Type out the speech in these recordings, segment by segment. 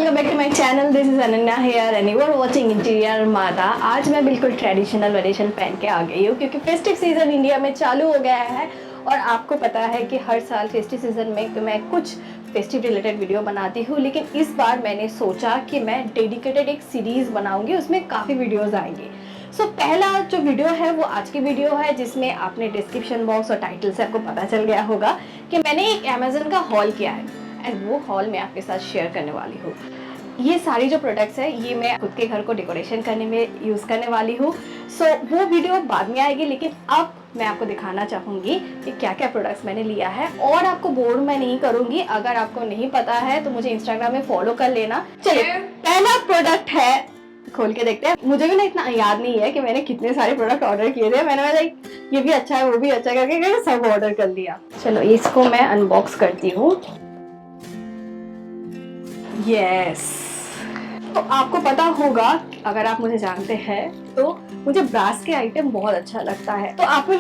Welcome back to my channel. This is Ananya here and you are watching interior Mata. आज मैं बिल्कुल traditional variation पहन के आ गई हूँ क्योंकि फेस्टिव सीजन इंडिया में चालू हो गया है और आपको पता है कि हर साल फेस्टिव सीजन में तो मैं कुछ फेस्टिव रिलेटेड वीडियो बनाती हूँ, लेकिन इस बार मैंने सोचा कि मैं डेडिकेटेड एक सीरीज़ बनाऊँगी, उसमें काफ़ी वीडियोज़ आएंगी। पहला जो वीडियो है वो आज की वीडियो है जिसमें आपने डिस्क्रिप्शन बॉक्स और टाइटल से आपको पता चल गया होगा कि मैंने एक अमेज़न का हॉल किया है एंड वो हॉल मैं आपके साथ शेयर करने वाली हूँ। ये सारी जो प्रोडक्ट्स है ये मैं खुद के घर को डेकोरेशन करने में यूज़ करने वाली हूँ। वो वीडियो बाद में आएगी, लेकिन अब मैं आपको दिखाना चाहूँगी कि क्या क्या प्रोडक्ट्स मैंने लिया है और आपको बोर मैं नहीं करूँगी। अगर आपको नहीं पता है तो मुझे इंस्टाग्राम में फॉलो कर लेना। चलिए पहला प्रोडक्ट है, खोल के देखते हैं। मुझे भी ना इतना याद नहीं है कि मैंने कितने सारे प्रोडक्ट ऑर्डर किए थे। मैंने लाइक ये भी अच्छा है वो भी अच्छा है करके सब ऑर्डर कर दिया। चलो इसको मैं अनबॉक्स करती हूँ। यस, तो आपको पता होगा अगर आप मुझे जानते हैं तो मुझे ब्रास के आइटम बहुत अच्छा लगता है। तो आपने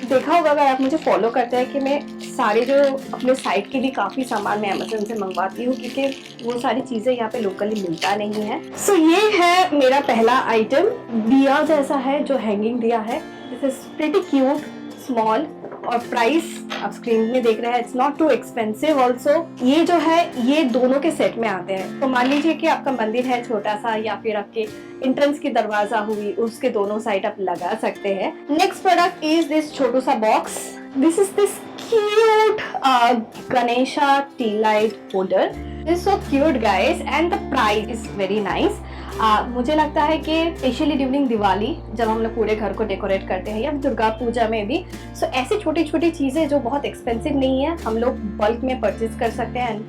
देखा होगा अगर आप मुझे फॉलो करते हैं कि मैं सारे जो अपने साइट के लिए काफ़ी सामान मैं अमेज़न से मंगवाती हूँ क्योंकि वो सारी चीज़ें यहाँ पे लोकली मिलता नहीं है। ये है मेरा पहला आइटम, दिया जैसा है जो हैंगिंग दिया है। This is pretty cute, small और प्राइस आप स्क्रीन में देख रहे हैं। It's not too expensive also. ये जो है ये दोनों के सेट में आते हैं। तो मान लीजिए कि आपका मंदिर है छोटा सा या फिर आपके एंट्रेंस की दरवाजा हुई, उसके दोनों साइड आप लगा सकते हैं। नेक्स्ट प्रोडक्ट इज दिस छोटू सा box. This is this cute Ganesha T light holder. This is so cute guys and the price is very nice. मुझे लगता है कि स्पेशली ड्यूरिंग दिवाली जब हम लोग पूरे घर को डेकोरेट करते हैं या दुर्गा पूजा में भी, ऐसी छोटी छोटी चीज़ें जो बहुत एक्सपेंसिव नहीं है हम लोग बल्क में परचेज कर सकते हैं,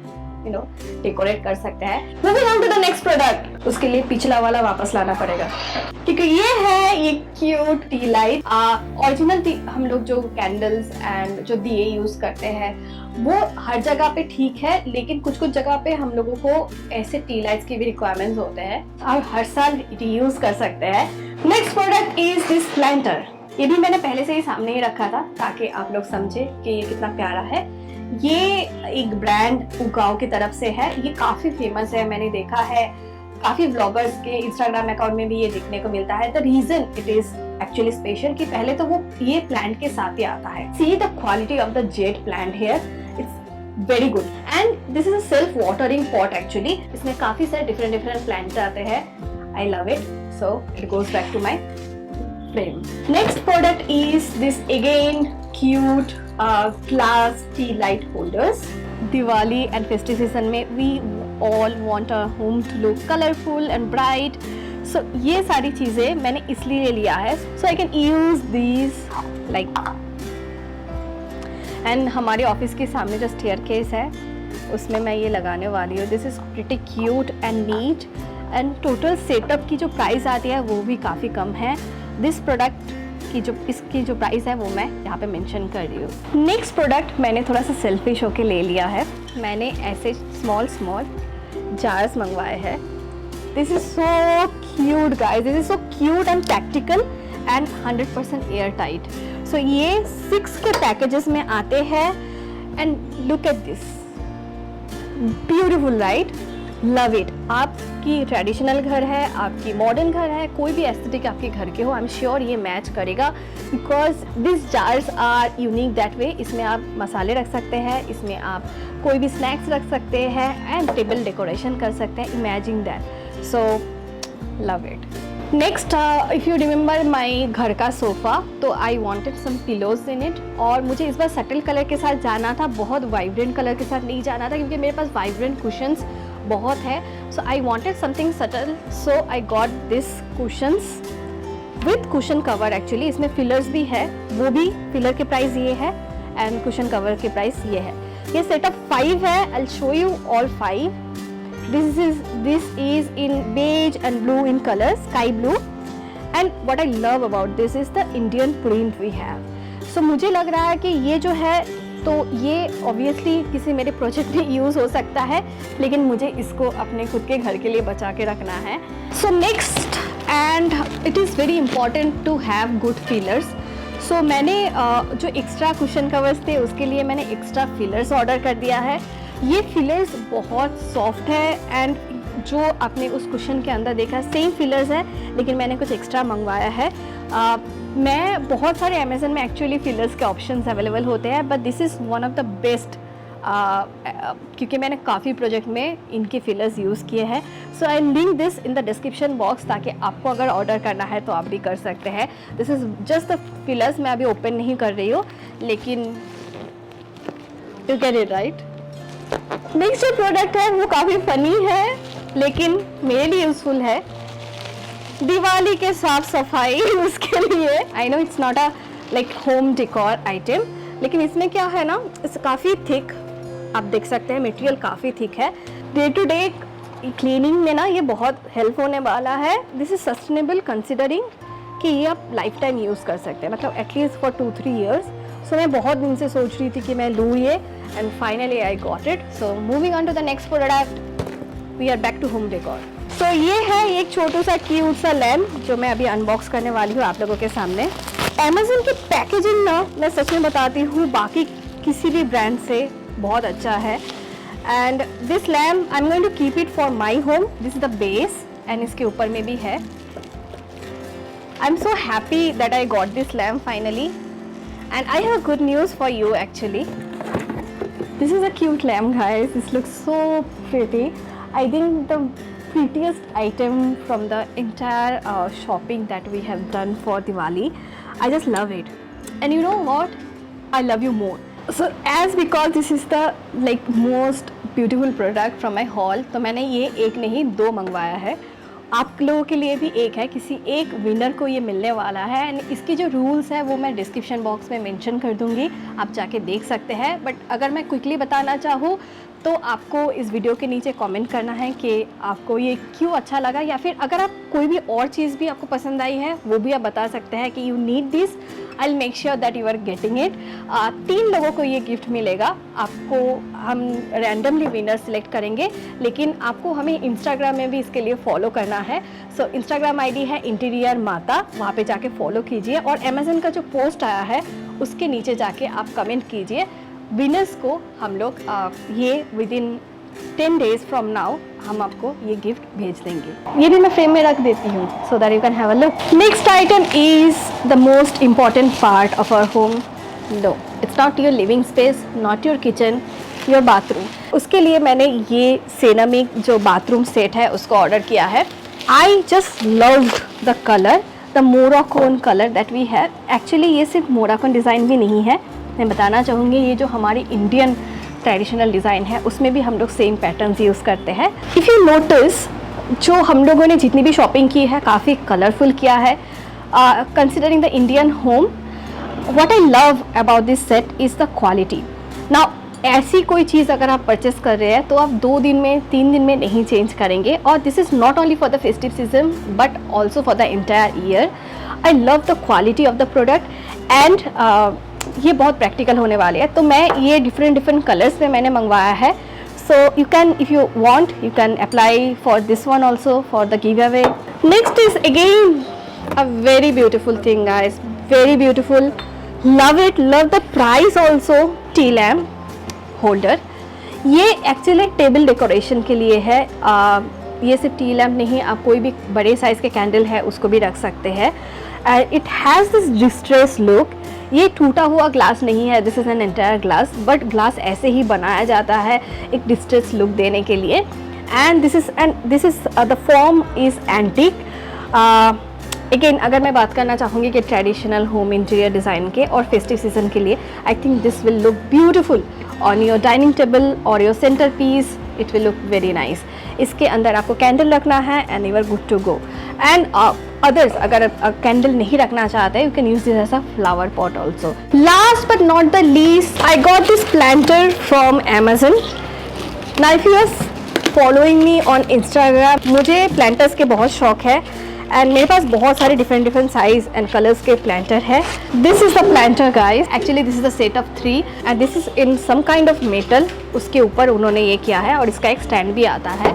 डेकोरेट कर सकते हैं। Moving on to the next product. उसके लिए पिछला वाला वापस लाना पड़ेगा क्योंकि ये है ये क्यूट टी लाइट। ओरिजिनल हम लोग जो कैंडल्स एंड जो दिए यूज करते हैं वो हर जगह पे ठीक है, लेकिन कुछ कुछ जगह पे हम लोगों को ऐसे टी लाइट्स की भी रिक्वायरमेंट्स होते हैं। आप हर साल रीयूज कर सकते हैं। Next product is this planter. ये भी मैंने पहले से ही सामने ही रखा था ताकि आप लोग समझे कि ये कितना प्यारा है। ये एक ब्रांड उगाओ की तरफ से है। ये काफी फेमस है, मैंने देखा है काफी ब्लॉगर्स के इंस्टाग्राम अकाउंट में भी ये देखने को मिलता है। The reason it is actually special कि पहले तो वो ये प्लांट के साथ ही आता है। See the quality of the jade plant here, it's very good and this is a self watering pot actually. इसमें काफी सारे डिफरेंट प्लांट्स आते हैं। I love it, so it goes back to my frame. Next product is this again cute glass tea light holders. Diwali and festive season में we all want our home to look colorful and bright. So ये सारी चीज़ें मैंने इसलिए लिया है so I can use these like. And हमारे office के सामने जो staircase है उसमें मैं ये लगाने वाली हूँ। This is pretty cute and neat and total setup की जो प्राइस आती है वो भी काफ़ी कम है। This product इसकी जो प्राइस है वो मैं यहाँ पे मेंशन कर रही हूँ। नेक्स्ट प्रोडक्ट मैंने थोड़ा सा सेल्फिश होके ले लिया है। मैंने ऐसे स्मॉल जार्स मंगवाए हैं। This is so cute guys, this is so cute and practical and 100% air tight. ये 6 के पैकेजेस में आते हैं and look at this, beautiful right, love it. आपकी ट्रेडिशनल घर है, आपकी मॉडर्न घर है, कोई भी एस्थेटिक आपके घर के हो, आई एम श्योर ये मैच करेगा because this jars are unique that way. इसमें आप मसाले रख सकते हैं, इसमें आप कोई भी स्नैक्स रख सकते हैं एंड टेबल डेकोरेशन कर सकते हैं। Imagine that, so love it. Next if you remember my घर का सोफ़ा, तो I wanted some pillows in it और मुझे इस बार सटल कलर के साथ जाना था, बहुत वाइब्रेंट कलर के साथ नहीं जाना था क्योंकि मेरे पास वाइब्रेंट कुशंस बहुत है। So I wanted something subtle, so I got this cushions with cushion cover. Actually इसमें फिलर्स भी है, वो भी फिलर के प्राइस ये है एंड कुशन कवर के प्राइस ये है। ये सेट ऑफ 5 है। I show you all 5। This is in beige and blue in color, sky blue, and what I love about this is the Indian print we have. So मुझे लग रहा है कि ये जो है तो ये obviously किसी मेरे प्रोजेक्ट में यूज़ हो सकता है, लेकिन मुझे इसको अपने खुद के घर के लिए बचा के रखना है। So next, and it is very important to have good fillers. So मैंने जो एक्स्ट्रा कुशन कवर्स थे उसके लिए मैंने एक्स्ट्रा फिलर्स ऑर्डर कर दिया है। ये फिलर्स बहुत सॉफ्ट है एंड जो आपने उस कुशन के अंदर देखा सेम फिलर्स है, लेकिन मैंने कुछ एक्स्ट्रा मंगवाया है। मैं बहुत सारे अमेज़न में एक्चुअली फिलर्स के ऑप्शंस अवेलेबल होते हैं, but this is one of the best, क्योंकि मैंने काफ़ी प्रोजेक्ट में इनके फिलर्स यूज़ किए हैं। So I link this in the description box, ताकि आपको अगर ऑर्डर करना है तो आप भी कर सकते हैं। This is just the fillers, मैं अभी ओपन नहीं कर रही हूँ, लेकिन you get it right. Next जो प्रोडक्ट है वो काफ़ी फ़नी है, लेकिन मेरे लिए यूज़फुल है। दिवाली के साफ सफाई उसके लिए। I know it's not a like home decor item, लेकिन इसमें क्या है ना, इट्स काफ़ी थिक, आप देख सकते हैं मटेरियल काफ़ी थिक है। डे टू डे क्लीनिंग में ना ये बहुत हेल्प होने वाला है। दिस इज़ सस्टेनेबल कंसिडरिंग कि ये आप लाइफ टाइम यूज़ कर सकते हैं, मतलब एटलीस्ट फॉर 2-3 ईयर्स। सो मैं बहुत दिन से सोच रही थी कि मैं लूँ ये, and finally I got it. So moving on to the next product, we are back to home decor. सो ये है एक छोटू सा क्यूट सा लैम्प जो मैं अभी अनबॉक्स करने वाली हूँ आप लोगों के सामने। अमेज़न की पैकेजिंग ना, मैं सच में बताती हूँ, बाकी किसी भी ब्रांड से बहुत अच्छा है। And this lamp I am going to keep it for my home. This is the base, and इसके ऊपर में भी है। I am so happy that I got this lamp finally, and I have good news for you actually. This is a cute lamp guys, this looks so pretty. I think the prettiest item from the entire shopping that we have done for Diwali. I just love it, and you know what? I love you more. So as because this is the like most beautiful product from my haul, तो मैंने ये एक नहीं 2 मंगवाया है। आप लोगों के लिए भी एक है, किसी एक विनर को ये मिलने वाला है। एंड इसकी जो रूल्स है वो मैं डिस्क्रिप्शन बॉक्स में मेंशन कर दूंगी, आप जाके देख सकते हैं। बट अगर मैं क्विकली बताना चाहूँ तो आपको इस वीडियो के नीचे कमेंट करना है कि आपको ये क्यों अच्छा लगा, या फिर अगर आप कोई भी और चीज़ भी आपको पसंद आई है वो भी आप बता सकते हैं कि you need this. I will make sure that you are getting it. 3 लोगों को ये गिफ्ट मिलेगा। आपको हम रैंडमली विनर सिलेक्ट करेंगे, लेकिन आपको हमें इंस्टाग्राम में भी इसके लिए फॉलो करना है। सो इंस्टाग्राम आईडी है इंटीरियर माता, वहाँ पे जाके फॉलो कीजिए, और अमेज़न का जो पोस्ट आया है उसके नीचे जाके आप कमेंट कीजिए। विनर्स को हम लोग ये विदिन 10 डेज फ्रॉम नाउ हम आपको ये गिफ्ट भेज देंगे। ये भी मैं फ्रेम में रख देती हूँ so that you can have a look. Next item is the most important part of our home. No, it's not your living space, not your kitchen, your bathroom. उसके लिए मैंने ये सेरामिक जो बाथरूम सेट है उसको order किया है। I just love the colour, the Moroccan colour that we have. Actually ये सिर्फ मोराकोन डिज़ाइन भी नहीं है, मैं बताना चाहूँगी ये जो हमारी इंडियन ट्रेडिशनल डिज़ाइन है उसमें भी हम लोग सेम पैटर्न्स यूज़ करते हैं। इफ़ यू नोटिस, जो हम लोगों ने जितनी भी शॉपिंग की है काफ़ी कलरफुल किया है। Considering the Indian home, what I love about this set is the quality. Now ऐसी कोई चीज़ अगर आप परचेस कर रहे हैं तो आप 2 दिन में 3 दिन में नहीं चेंज करेंगे, और this is not only for the festive season but also for the entire year. I love the quality of the product, and ये बहुत प्रैक्टिकल होने वाले हैं। तो मैं ये डिफरेंट कलर्स में मैंने मंगवाया है। So you can, if you want, you can apply for this one also for the give away. Next is again a very beautiful thing guys, very beautiful, love it, love the price also. T lamp holder, ये actually table decoration के लिए है। ये सिर्फ T lamp नहीं, आप कोई भी बड़े साइज़ के कैंडल है उसको भी रख सकते हैं। It has this distress look. ये टूटा हुआ ग्लास नहीं है, this is an entire glass, but glass ऐसे ही बनाया जाता है एक डिस्ट्रेस लुक देने के लिए। And this is the form is antique. Again अगर मैं बात करना चाहूँगी कि ट्रेडिशनल होम इंटीरियर डिज़ाइन के और फेस्टिव सीजन के लिए, I think this will look beautiful on your dining table और your centre piece. It will look very nice. इसके अंदर आपको कैंडल रखना है and you are good to go. And others, अगर कैंडल नहीं रखना चाहते, you can use this as a flower pot also. Last but not the least, I got this planter from Amazon. Now if you are following me on Instagram, मुझे planters के बहुत शौक है, and मेरे पास बहुत सारे डिफरेंट साइज एंड कलर्स के प्लांटर है। This is the planter guys, actually this is the set of 3 and this is in some kind of metal. उसके ऊपर उन्होंने ये किया है, और इसका एक स्टैंड भी आता है।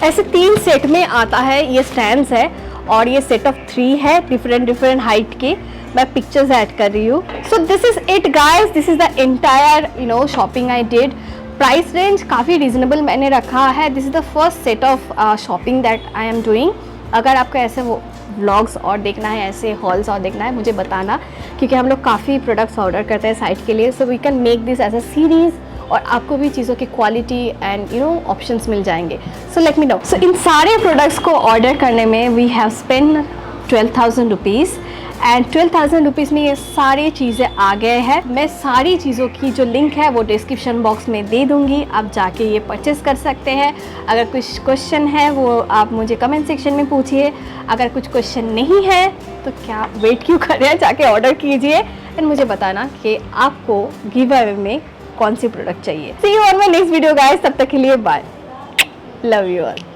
ऐसे 3 सेट में आता है ये स्टैंड्स है, और ये सेट ऑफ 3 है डिफरेंट हाइट के। मैं पिक्चर्स ऐड कर रही हूँ। So this is it guys, this is the entire shopping I did. Price range काफ़ी रीज़नेबल मैंने रखा है। This is the first set of shopping that I am doing. अगर आपको ऐसे वो व्लॉग्स और देखना है, ऐसे हॉल्स और देखना है, मुझे बताना, क्योंकि हम लोग काफ़ी प्रोडक्ट्स ऑर्डर करते हैं साइट के लिए। So we can make this as a series और आपको भी चीज़ों की क्वालिटी एंड ऑप्शंस मिल जाएंगे। So let me know. सो इन सारे प्रोडक्ट्स को ऑर्डर करने में we have spend 12,000 rupees and 12,000 rupees में ये सारी चीज़ें आ गए हैं। मैं सारी चीज़ों की जो लिंक है वो डिस्क्रिप्शन बॉक्स में दे दूँगी, आप जाके ये परचेस कर सकते हैं। अगर कुछ क्वेश्चन है वो आप मुझे कमेंट सेक्शन में पूछिए। अगर कुछ क्वेश्चन नहीं है तो क्या वेट क्यों कर रहे हैं, जाके ऑर्डर कीजिए एंड मुझे बताना कि आपको गिव अवे में कौन सी प्रोडक्ट चाहिए। See you on my next video guys, तब तक के लिए बाय, लव यू ऑल।